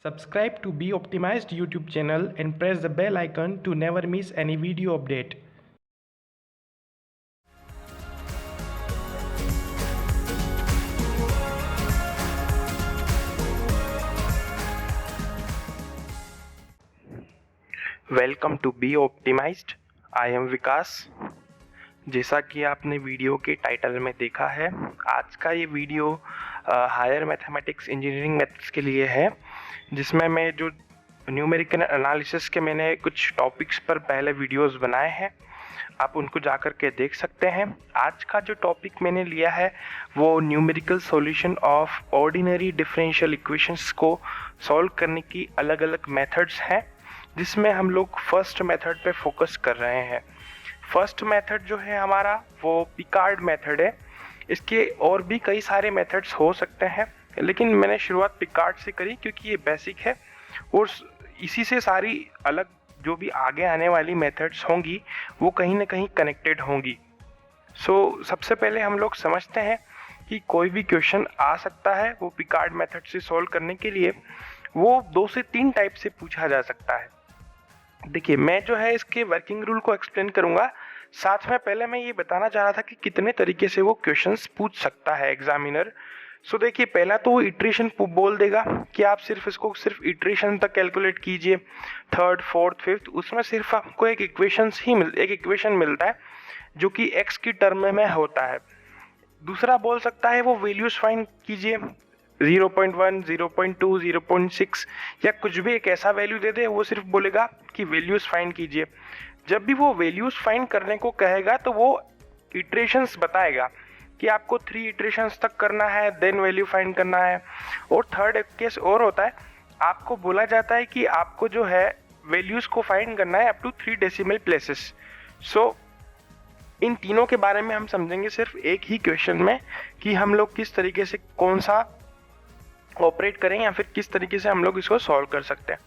Subscribe to Be Optimized YouTube channel and press the bell icon to never miss any video update. Welcome to be optimized. I am Vikas. जैसा कि आपने video के title में देखा है, आज का ये video higher mathematics engineering maths के लिए है, जिसमें मैं जो न्यूमेरिकल एनालिसिस के मैंने कुछ टॉपिक्स पर पहले वीडियोस बनाए हैं, आप उनको जाकर के देख सकते हैं। आज का जो टॉपिक मैंने लिया है वो numerical solution of ordinary differential equations को सॉल्व करने की अलग अलग मेथड्स हैं, जिसमें हम लोग फर्स्ट मेथड पे फोकस कर रहे हैं। फर्स्ट मेथड जो है हमारा वो पिकार्ड मेथड है। इसके और भी कई सारे मेथड्स हो सकते हैं, लेकिन मैंने शुरुआत पिकार्ड से करी क्योंकि ये बेसिक है और इसी से सारी अलग जो भी आगे आने वाली मेथड्स होंगी वो कहीं ना कहीं कनेक्टेड होंगी। सबसे पहले हम लोग समझते हैं कि कोई भी क्वेश्चन आ सकता है वो पिकार्ड मेथड से सॉल्व करने के लिए वो 2 से 3 टाइप से पूछा जा सकता है। देखिए, मैं जो है इसके वर्किंग रूल को एक्सप्लेन करूंगा, साथ में पहले मैं ये बताना चाह रहा था कि कितने तरीके से वो क्वेश्चंस पूछ सकता है एग्जामिनर। देखिए, पहला तो वो इटरेशन बोल देगा कि आप इसको सिर्फ इटरेशन तक कैलकुलेट कीजिए, थर्ड फोर्थ फिफ्थ, उसमें सिर्फ आपको एक इक्वेशन मिलता है जो कि एक्स की टर्म में होता है। दूसरा बोल सकता है वो वैल्यूज फाइंड कीजिए, 0.1, 0.2, 0.6 या कुछ भी एक ऐसा वैल्यू दे दे, वो सिर्फ बोलेगा कि वैल्यूज फाइंड कीजिए। जब भी वो वैल्यूज फाइंड करने को कहेगा तो वो इटरेशंस बताएगा कि आपको 3 इटरेशंस तक करना है, देन वैल्यू फाइंड करना है। और थर्ड एक केस और होता है, आपको बोला जाता है कि आपको जो है वैल्यूज को फाइंड करना है अप टू 3 डेसिमल प्लेसेस। इन तीनों के बारे में हम समझेंगे सिर्फ एक ही क्वेश्चन में कि हम लोग किस तरीके से कौन सा ऑपरेट करें या फिर किस तरीके से हम लोग इसको सॉल्व कर सकते हैं।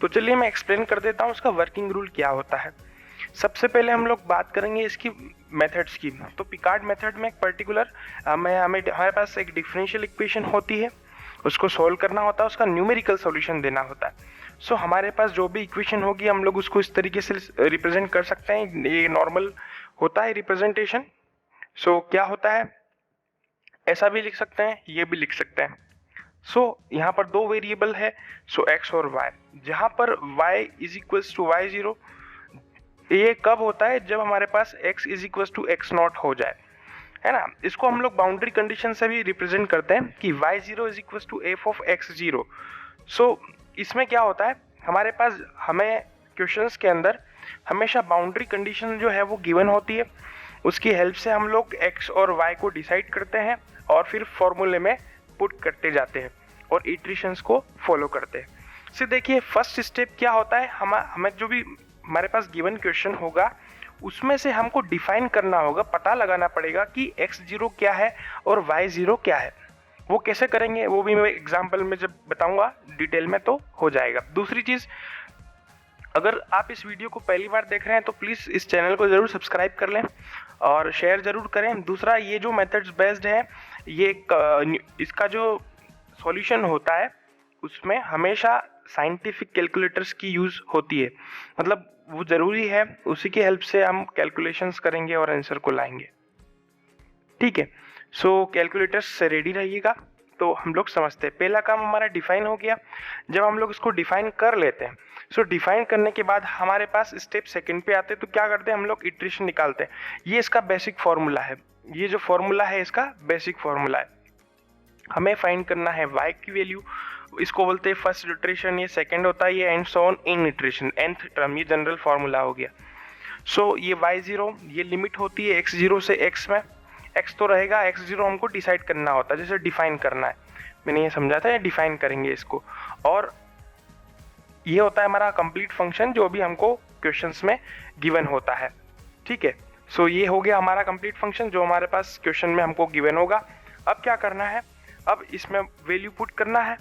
तो चलिए मैं एक्सप्लेन कर देता हूँ उसका वर्किंग रूल क्या होता है। सबसे पहले हम लोग बात करेंगे इसकी मेथड्स की। तो पिकार्ड मेथड में एक पर्टिकुलर हमारे पास एक डिफरेंशियल इक्वेशन होती है, उसको सॉल्व करना होता है, उसका न्यूमेरिकल सॉल्यूशन देना होता है। हमारे पास जो भी इक्वेशन होगी हम लोग उसको इस तरीके से रिप्रेजेंट कर सकते हैं। ये नॉर्मल होता है रिप्रेजेंटेशन। क्या होता है, ऐसा भी लिख सकते हैं, ये भी लिख सकते हैं। यहाँ पर 2 वेरिएबल है, x और y, जहाँ पर y is equals to y0। ये कब होता है, जब हमारे पास x is equals to x0 हो जाए, है ना। इसको हम लोग बाउंड्री कंडीशन से भी रिप्रेजेंट करते हैं कि y0 is equals to f of x0। इसमें क्या होता है, हमारे पास हमें क्वेश्चंस के अंदर हमेशा बाउंड्री कंडीशन जो है वो गिवन होती है, उसकी हेल्प से हम लोग x और y को डिसाइड करते हैं और फिर फॉर्मूले में पुट करते जाते हैं और इटरेशंस को फॉलो करते हैं। देखिए, फर्स्ट स्टेप क्या होता है, हमें जो भी हमारे पास गिवन क्वेश्चन होगा उसमें से हमको डिफाइन करना होगा, पता लगाना पड़ेगा कि x0 क्या है और y0 क्या है। वो कैसे करेंगे वो भी मैं एग्जाम्पल में जब बताऊंगा डिटेल में तो हो जाएगा। दूसरी चीज़, अगर आप इस वीडियो को पहली बार देख रहे हैं तो प्लीज़ इस चैनल को ज़रूर सब्सक्राइब कर लें और शेयर ज़रूर करें। दूसरा, ये जो मेथड्स बेस्ड है, ये इसका जो सॉल्यूशन होता है उसमें हमेशा साइंटिफिक कैलकुलेटर्स की यूज़ होती है, मतलब वो ज़रूरी है, उसी की हेल्प से हम कैलकुलेशंस करेंगे और आंसर को लाएंगे। ठीक है, कैलकुलेटर्स से रेडी रहिएगा। तो हम लोग समझते हैं, पहला काम हमारा डिफाइन हो गया। जब हम लोग इसको डिफाइन कर लेते हैं, डिफाइन करने के बाद हमारे पास स्टेप सेकंड पे आते हैं। तो क्या करते हैं, हम लोग इटरेशन निकालते हैं। ये इसका बेसिक फॉर्मूला है, ये जो फॉर्मूला है इसका बेसिक फॉर्मूला है। हमें फाइंड करना है y की वैल्यू, इसको बोलते हैं फर्स्ट इटरेशन, ये सेकंड होता है, ये and so on in iteration, nth term, ये जनरल फॉर्मूला हो गया। ये y0, ये लिमिट होती है x0 से x में। x तो रहेगा, x0 हमको डिसाइड करना होता है, जैसे डिफाइन करना है, मैंने ये समझा था, डिफाइन करेंगे इसको। और ये होता है हमारा कंप्लीट फंक्शन जो भी हमको क्वेश्चंस में गिवन होता है। ठीक है, ये हो गया हमारा कंप्लीट फंक्शन जो हमारे पास क्वेश्चन में हमको गिवन होगा। अब क्या करना है, अब इसमें वैल्यू पुट करना है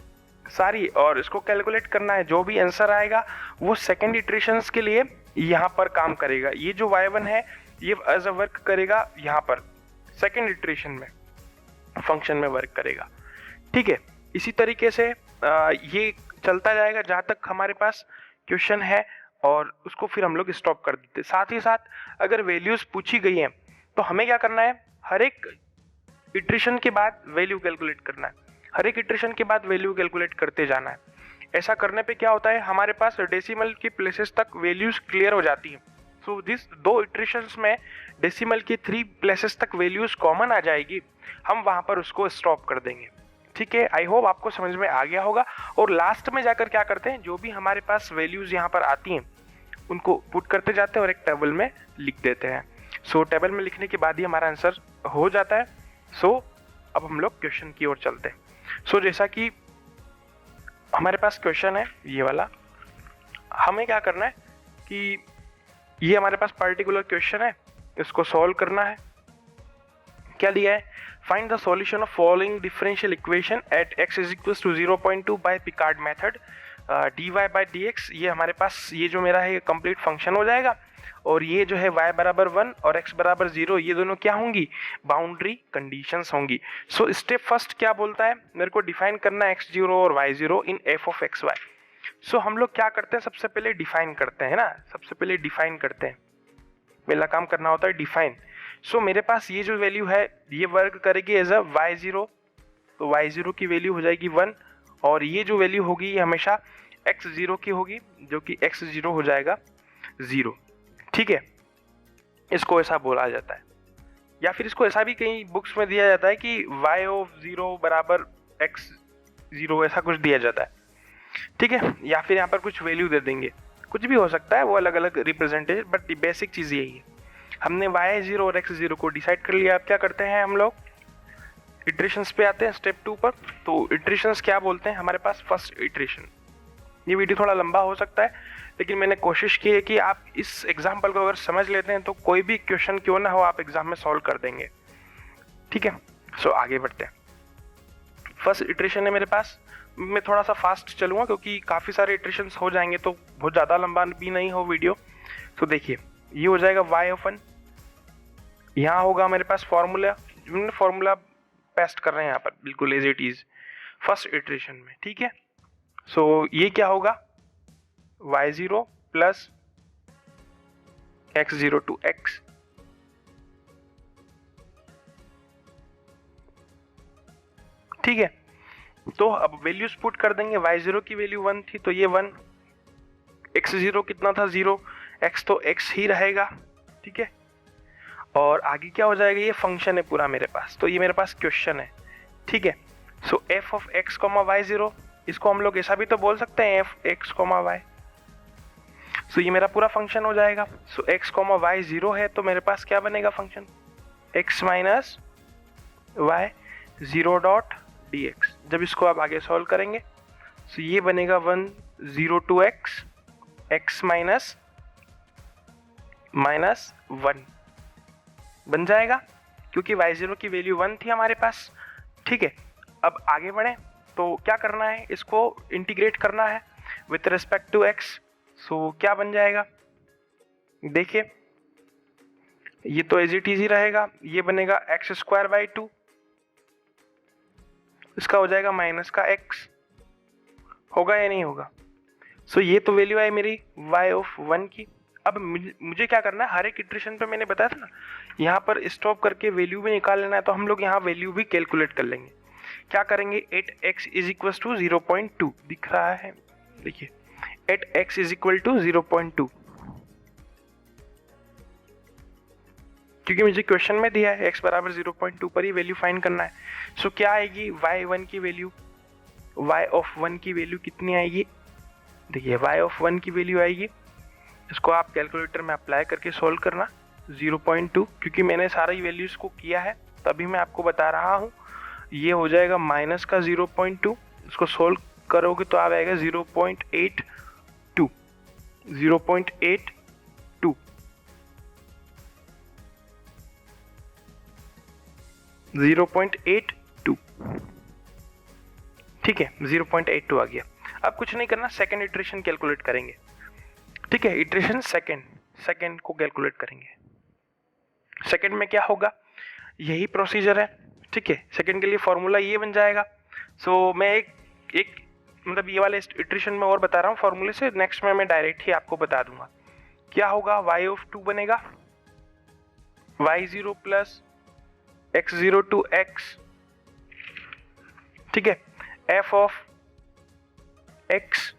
सारी और इसको कैलकुलेट करना है। जो भी आंसर आएगा वो सेकंड इटरेशंस के लिए यहाँ पर काम करेगा। ये जो y1 है ये एज अ वर्क करेगा यहाँ पर सेकंड इटरेशन में, फंक्शन में वर्क करेगा। ठीक है, इसी तरीके से ये चलता जाएगा जहाँ तक हमारे पास क्वेश्चन है और उसको फिर हम लोग स्टॉप कर देते। साथ ही साथ अगर वैल्यूज़ पूछी गई हैं तो हमें क्या करना है, हर एक इटरेशन के बाद वैल्यू कैलकुलेट करना है, हर एक इटरेशन के बाद वैल्यू कैलकुलेट करते जाना है। ऐसा करने पे क्या होता है, हमारे पास डेसिमल की प्लेसेस तक वैल्यूज़ क्लियर हो जाती हैं। सो दिस 2 इटरेशंस में डेसिमल की 3 प्लेसेस तक वैल्यूज़ कॉमन आ जाएगी, हम वहाँ पर उसको स्टॉप कर देंगे। ठीक है, आई होप आपको समझ में आ गया होगा। और लास्ट में जाकर क्या करते हैं, जो भी हमारे पास वैल्यूज़ यहाँ पर आती हैं उनको पुट करते जाते हैं और एक टेबल में लिख देते हैं। सो टेबल में लिखने के बाद ही हमारा आंसर हो जाता है। सो अब हम लोग क्वेश्चन की ओर चलते हैं। सो जैसा कि हमारे पास क्वेश्चन है ये वाला, हमें क्या करना है कि ये हमारे पास पर्टिकुलर क्वेश्चन है, इसको सॉल्व करना है। क्या दिया है, find the solution of following differential equation at x is equal to 0.2 by Picard method dy by dx। ये हमारे पास ये जो मेरा है कंप्लीट फंक्शन हो जाएगा और ये जो है y बराबर 1 और x बराबर 0 ये दोनों क्या होंगी, बाउंड्री कंडीशंस होंगी। सो स्टेप फर्स्ट क्या बोलता है, मेरे को डिफाइन करना है x0 और y0 in f of xy। सो हम लोग क्या करते हैं, सबसे पहले डिफाइन करते हैं ना, सबसे पहले डिफाइन करते हैं, पहला काम करना होता है डिफाइन। सो मेरे पास ये जो वैल्यू है ये वर्क करेगी एज अ y0, तो y0 की वैल्यू हो जाएगी 1 और ये जो वैल्यू होगी ये हमेशा x0 की होगी जो कि x0 हो जाएगा 0। ठीक है, इसको ऐसा बोला जाता है, या फिर इसको ऐसा भी कई बुक्स में दिया जाता है कि y ऑफ 0 बराबर x0 ऐसा कुछ दिया जाता है। ठीक है, या फिर यहाँ पर कुछ वैल्यू दे देंगे, कुछ भी हो सकता है, वो अलग अलग रिप्रेजेंटेशन, बट बेसिक चीज़ यही है। हमने y0 और x0 को डिसाइड कर लिया। अब क्या करते हैं, हम लोग इटरेशंस पे आते हैं स्टेप 2 पर। तो इटरेशंस क्या बोलते हैं, हमारे पास फर्स्ट इटरेशन। ये वीडियो थोड़ा लंबा हो सकता है लेकिन मैंने कोशिश की है कि आप इस एग्जाम्पल को अगर समझ लेते हैं तो कोई भी क्वेश्चन क्यों ना हो आप एग्जाम में सॉल्व कर देंगे। ठीक है, सो आगे बढ़ते हैं। फर्स्ट इटरेशन है मेरे पास, मैं थोड़ा सा फास्ट चलूँगा क्योंकि काफ़ी सारे इटरेशंस हो जाएंगे तो बहुत ज़्यादा लंबा भी नहीं हो वीडियो। तो देखिए ये हो जाएगा y ऑफ 1, यहाँ होगा मेरे पास फॉर्मूला, फॉर्मूला पेस्ट कर रहे हैं यहाँ पर बिल्कुल as it is first iteration में। ठीक है, सो ये क्या होगा, y0 plus x0 to x। ठीक है, तो अब वैल्यूज पुट कर देंगे, y0 की वैल्यू 1 थी तो ये 1, x0 कितना था 0, x तो x ही रहेगा। ठीक है, और आगे क्या हो जाएगा, ये फंक्शन है पूरा मेरे पास, तो ये मेरे पास क्वेश्चन है। ठीक है, सो f ऑफ x, y0, इसको हम लोग ऐसा भी तो बोल सकते हैं f x, y। सो ये मेरा पूरा फंक्शन हो जाएगा। सो x, y 0 है तो मेरे पास क्या बनेगा function, x minus y 0 dot dx। जब इसको आप आगे सॉल्व करेंगे सो ये बनेगा 1 0 टू x, x माइनस 1 बन जाएगा क्योंकि y0 की वैल्यू 1 थी हमारे पास। ठीक है, अब आगे बढ़ें तो क्या करना है, इसको इंटीग्रेट करना है विथ रिस्पेक्ट टू x। सो क्या बन जाएगा, देखिए ये तो एज इट इज ही रहेगा, ये बनेगा x स्क्वायर बाई 2, इसका हो जाएगा माइनस का x, होगा या नहीं होगा। सो ये तो वैल्यू है मेरी y ऑफ 1 की। अब मुझे क्या करना है, हर एक इटरेशन पे मैंने बताया था ना यहाँ पर स्टॉप करके वैल्यू भी निकाल लेना है, तो हम लोग यहाँ वैल्यू भी कैलकुलेट कर लेंगे। क्या करेंगे, at x is equal to 0.2 दिख रहा है, देखिए at x is equal to 0.2, क्योंकि मुझे क्वेश्चन में दिया है x बराबर 0.2 पर ही वैल्यू फाइंड करना है। सो क्या आएगी, y1 की वैल्यू, y ऑफ 1 की वैल्यू कितनी आएगी, देखिए y ऑफ 1 की वैल्यू आएगी, इसको आप कैलकुलेटर में अप्लाई करके सॉल्व करना 0.2, क्योंकि मैंने सारा ही वैल्यूज को किया है तभी मैं आपको बता रहा हूँ। ये हो जाएगा माइनस का 0.2, इसको सॉल्व करोगे तो आ जाएगा 0.82, 0.82, 0.82। ठीक है, 0.82 आ गया। अब कुछ नहीं करना, सेकेंड इटरेशन कैलकुलेट करेंगे। ठीक है, इटरेशन सेकेंड को कैलकुलेट करेंगे। सेकेंड में क्या होगा, यही प्रोसीजर है। ठीक है, सेकेंड के लिए फॉर्मूला ये बन जाएगा। सो मैं एक मतलब ये वाले इटरेशन में और बता रहा हूँ फॉर्मूले से, नेक्स्ट में मैं डायरेक्ट ही आपको बता दूंगा। क्या होगा, y ऑफ 2 बनेगा y0 plus x0 to x, ठीक है, f ऑफ x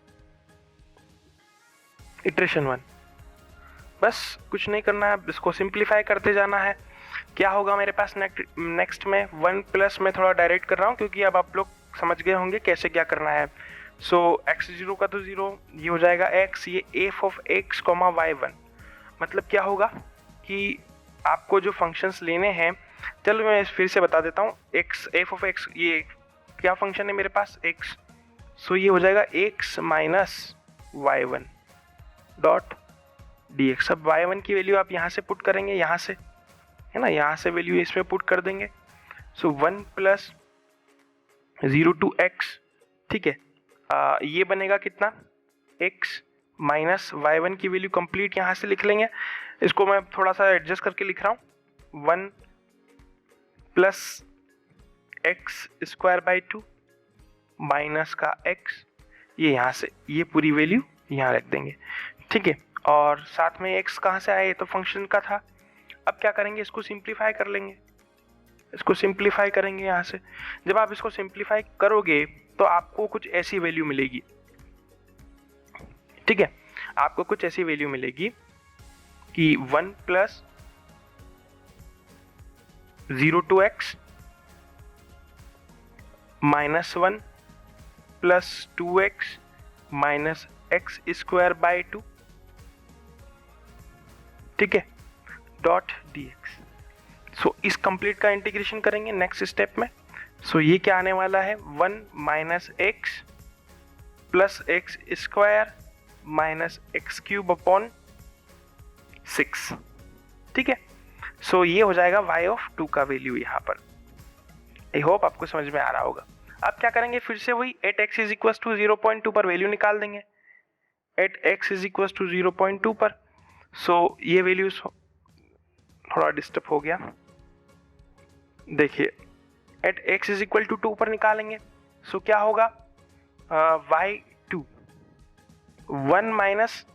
इटरेशन 1। बस कुछ नहीं करना है, इसको सिंप्लीफाई करते जाना है। क्या होगा मेरे पास नेक्स्ट में 1 प्लस, मैं थोड़ा डायरेक्ट कर रहा हूँ क्योंकि अब आप लोग समझ गए होंगे कैसे क्या करना है। सो x0 का तो 0, ये हो जाएगा x, ये f of x comma y1। मतलब क्या होगा कि आपको जो फंक्शंस लेने हैं, चलो मैं फिर से बता देता हूँ। x f ऑफ x, ये क्या फंक्शन है मेरे पास x, सो ये हो जाएगा x minus y1 dot dx। अब y1 की वैल्यू आप यहाँ से पुट करेंगे, यहाँ से है ना, यहाँ से वैल्यू इसमें पुट कर देंगे। सो 1 प्लस 0 टू x, ठीक है, ये बनेगा कितना, x माइनस y1 की वैल्यू कंप्लीट यहाँ से लिख लेंगे। इसको मैं थोड़ा सा एडजस्ट करके लिख रहा हूँ, 1 plus x square by 2 minus का x, ये यहाँ से ये पूरी वैल्यू यहाँ रख देंगे, ठीक है। और साथ में x कहाँ से आया, ये तो फंक्शन का था। अब क्या करेंगे, इसको सिंप्लीफाई कर लेंगे, इसको सिंप्लीफाई करेंगे यहाँ से। जब आप इसको सिंप्लीफाई करोगे तो आपको कुछ ऐसी वैल्यू मिलेगी, ठीक है, आपको कुछ ऐसी वैल्यू मिलेगी कि 1 plus 0 to x minus 1 plus 2x minus x square by 2, ठीक है, डॉट dx। सो इस कंप्लीट का इंटीग्रेशन करेंगे नेक्स्ट स्टेप में। सो ये क्या आने वाला है, 1 minus x plus x square minus x cube upon 6, ठीक है। सो ये हो जाएगा y ऑफ 2 का वैल्यू यहाँ पर। आई होप आपको समझ में आ रहा होगा। अब क्या करेंगे, फिर से वही at x is equal to 0.2 पर वैल्यू निकाल देंगे, at x is equal to 0.2 पर। सो ये वैल्यू थोड़ा डिस्टर्ब हो गया, देखिए at x is equal to 2 पर निकालेंगे। सो क्या होगा, y2 1 minus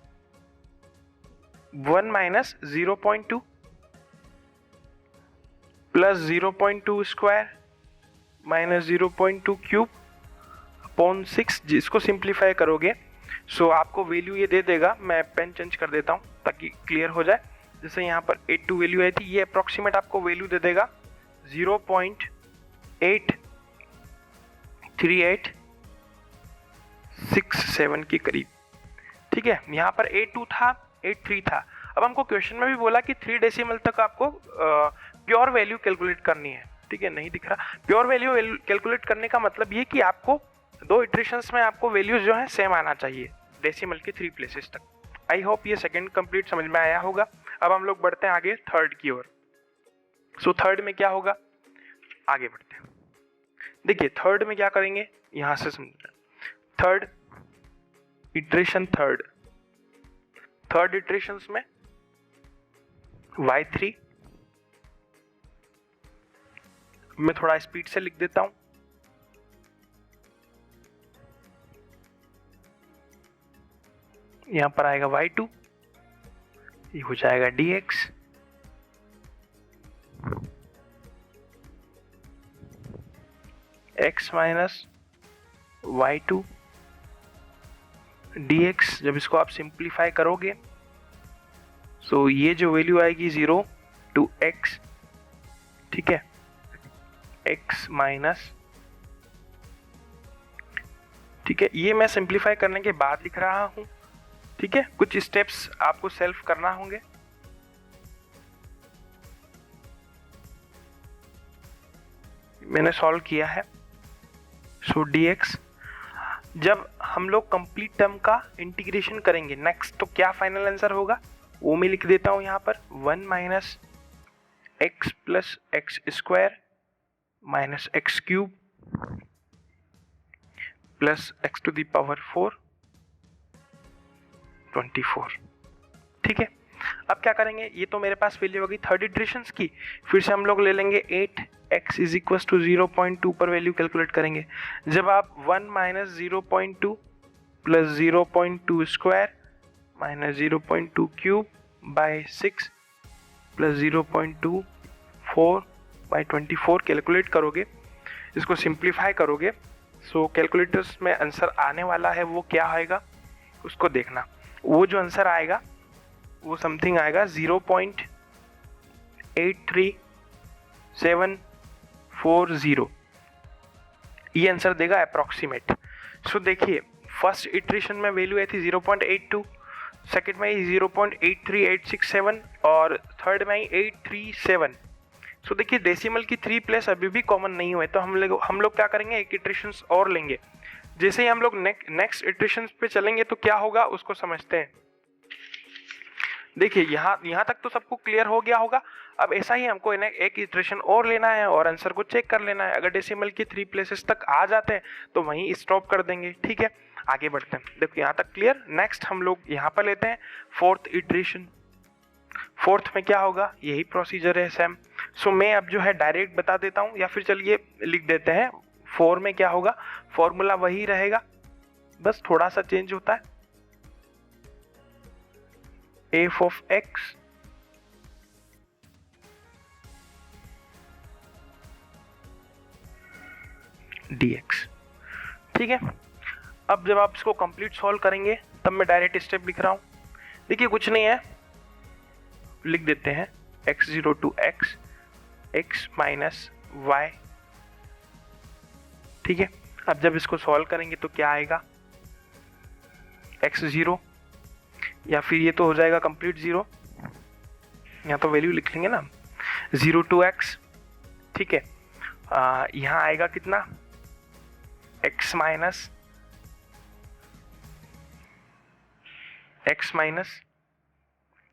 0.2 plus 0.2 square minus 0.2 cube upon 6, जिसको सिंप्लीफाई करोगे सो आपको वैल्यू ये दे देगा। मैं पेन चेंज कर देता हूँ ताकि क्लियर हो जाए। जैसे यहाँ पर 82 वैल्यू आई थी, ये अप्रॉक्सीमेट आपको वैल्यू दे देगा 0.83867 के करीब, ठीक है। यहाँ पर 82 था, 83 था। अब हमको क्वेश्चन में भी बोला कि 3 डेसिमल तक आपको प्योर वैल्यू कैलकुलेट करनी है, ठीक है, नहीं दिख रहा। प्योर वैल्यू कैलकुलेट करने का मतलब ये कि आपको 2 इटरेशंस में आपको वैल्यूज जो है सेम आना चाहिए डेसिमल के 3 प्लेसेस तक। आई होप ये सेकंड कंप्लीट समझ में आया होगा। अब हम लोग बढ़ते हैं आगे थर्ड की ओर। सो थर्ड में क्या होगा, आगे बढ़ते हैं। देखिए थर्ड में क्या करेंगे, यहां से समझना। थर्ड इटरेशन, थर्ड इटरेशंस में y3, मैं थोड़ा स्पीड से लिख देता हूं। यहां पर आएगा y2, ये हो जाएगा dx, x minus y2 dx। जब इसको आप सिंप्लीफाई करोगे सो ये जो वैल्यू आएगी 0 टू x, ठीक है, x माइनस, ठीक है, ये मैं सिंप्लीफाई करने के बाद लिख रहा हूं, ठीक है। कुछ स्टेप्स आपको सेल्फ करना होंगे। मैंने सॉल्व किया है। सो dx, जब हम लोग कंप्लीट टर्म का इंटीग्रेशन करेंगे नेक्स्ट, तो क्या फाइनल आंसर होगा वो मैं लिख देता हूं यहाँ पर, 1 minus x plus x square minus x cube plus x to the power 4 24, ठीक है। अब क्या करेंगे, ये तो मेरे पास वैल्यू होगी थर्ड इटरेशंस की, फिर से हम लोग ले लेंगे 8x इज इक्वल टू 0.2 पर वैल्यू कैलकुलेट करेंगे। जब आप 1 minus 0.2 plus 0.2 square minus 0.2 cube by 6 plus 0.24 by 24 calculate करोगे, इसको सिंप्लीफाई करोगे, सो कैलकुलेटर्स में आंसर आने वाला है वो क्या आएगा उसको देखना। वो जो आंसर आएगा वो समथिंग आएगा 0.83740, ये आंसर देगा अप्रॉक्सीमेट। सो देखिए फर्स्ट इटरेशन में वैल्यू आई थी 0.82, सेकेंड में 0.83867 और थर्ड में 837। सो देखिए डेसिमल की 3 प्लेस अभी भी कॉमन नहीं हुए, तो हम लोग क्या करेंगे, एक इटरेशंस और लेंगे। जैसे ही हम लोग नेक्स्ट इटरेशंस पे चलेंगे तो क्या होगा उसको समझते हैं। देखिए यहाँ तक तो सबको क्लियर हो गया होगा। अब ऐसा ही हमको एक इटरेशन और लेना है और आंसर को चेक कर लेना है। अगर डेसिमल की 3 प्लेसेस तक आ जाते हैं तो वहीं स्टॉप कर देंगे। ठीक है, आगे बढ़ते हैं। देखो यहाँ तक क्लियर। नेक्स्ट हम लोग यहाँ पर लेते हैं फोर्थ इटरेशन। फोर्थ में क्या होगा, यही प्रोसीजर है सेम। सो मैं अब जो है डायरेक्ट बता देता हूँ, या फिर चलिए लिख देते हैं। 4 में क्या होगा, फॉर्मूला वही रहेगा, बस थोड़ा सा चेंज होता है। f of x dx। ठीक है, अब जब आप इसको कंप्लीट सॉल्व करेंगे तब मैं डायरेक्ट स्टेप लिख रहा हूं। देखिए कुछ नहीं है, लिख देते हैं x0 to x minus y। ठीक है, अब जब इसको सॉल्व करेंगे तो क्या आएगा, x0, या फिर ये तो हो जाएगा कंप्लीट 0, यहाँ तो वैल्यू लिख लेंगे ना, 0 to x। ठीक है, यहाँ आएगा कितना, x minus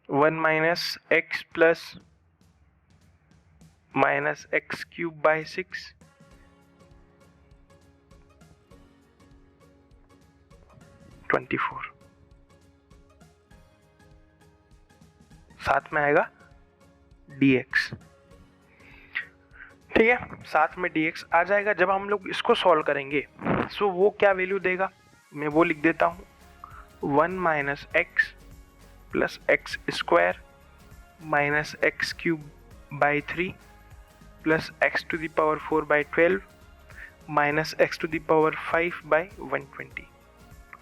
1 minus x plus minus x cube by 6 24, साथ में आएगा dx। ठीक है, साथ में dx आ जाएगा। जब हम लोग इसको सॉल्व करेंगे सो वो क्या वैल्यू देगा, मैं वो लिख देता हूँ, 1 minus x plus x square minus x cube by 3 plus x to the power 4 by 12 minus x to the power 5 by 120।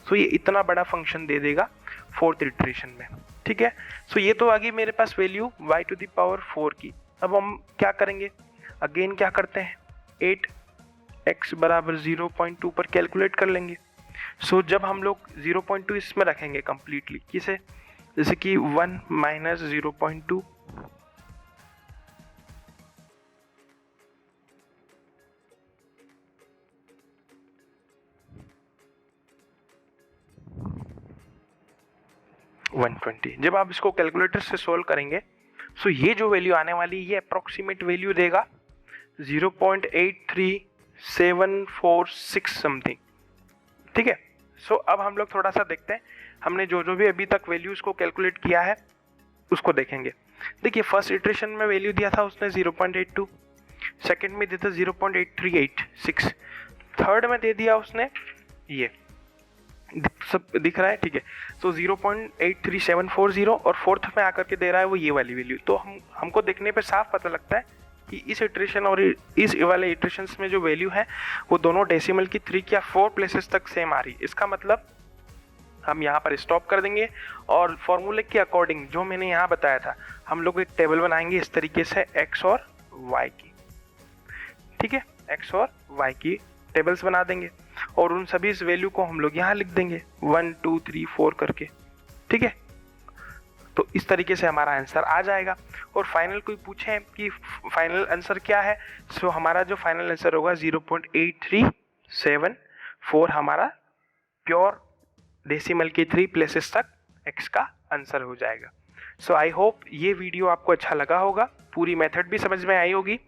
So ये इतना बड़ा फंक्शन दे देगा फोर्थ इटरेशन में। ठीक है, सो ये तो आ गई मेरे पास value y to the power 4 की। अब हम क्या करेंगे, अगेन क्या करते हैं, 8x बराबर 0.2 पर कैलकुलेट कर लेंगे। सो जब हम लोग 0.2 इसमें रखेंगे कंप्लीटली, किसे, जैसे कि 1 माइनस 0.2 120। जब आप इसको कैलकुलेटर से सोल्व करेंगे सो ये जो वैल्यू आने वाली ये अप्रोक्सीमेट वैल्यू देगा 0.83746 समथिंग। ठीक है, सो अब हम लोग थोड़ा सा देखते हैं, हमने जो भी अभी तक वैल्यूज को कैलकुलेट किया है उसको देखेंगे। देखिए फर्स्ट इटरेशन में वैल्यू दिया था उसने 0.82, सेकंड में दिया था 0.8386, थर्ड में दे दिया उसने ये सब दिख रहा है। ठीक है, तो 0.83740 और फोर्थ में आकर के दे रहा है वो ये वाली वैल्यू। तो हमको देखने पे साफ पता लगता है कि इस इटरेशन और इस वाले इटरेशंस में जो वैल्यू है वो दोनों डेसिमल की 3 या 4 प्लेसेस तक सेम आ रही। इसका मतलब हम यहाँ पर स्टॉप कर देंगे और फॉर्मूले के अकॉर्डिंग जो मैंने यहाँ बताया था हम लोग एक टेबल बनाएंगे इस तरीके से x और y की। ठीक है, x और y की टेबल्स बना देंगे और उन सभी इस वैल्यू को हम लोग यहाँ लिख देंगे 1 2 3 4 करके। ठीक है, तो इस तरीके से हमारा आंसर आ जाएगा। और फाइनल कोई पूछे कि फाइनल आंसर क्या है, सो हमारा जो फाइनल आंसर होगा 0.8374 हमारा प्योर डेसिमल के 3 प्लेसेस तक x का आंसर हो जाएगा। सो आई होप ये वीडियो आपको अच्छा लगा होगा, पूरी मेथड भी समझ में आई होगी।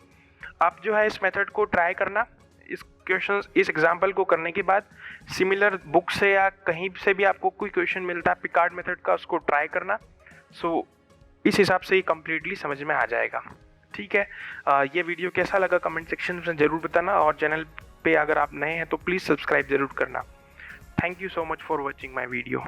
आप जो है इस मेथड को ट्राई करना, इस क्वेश्चन इस एग्जाम्पल को करने के बाद सिमिलर बुक से या कहीं से भी आपको कोई क्वेश्चन मिलता है पिकार्ड मेथड का, उसको ट्राई करना। सो इस हिसाब से ये कम्प्लीटली समझ में आ जाएगा। ठीक है, ये वीडियो कैसा लगा कमेंट सेक्शन में ज़रूर बताना, और चैनल पे अगर आप नए हैं तो प्लीज़ सब्सक्राइब ज़रूर करना। Thank you so much for watching my video.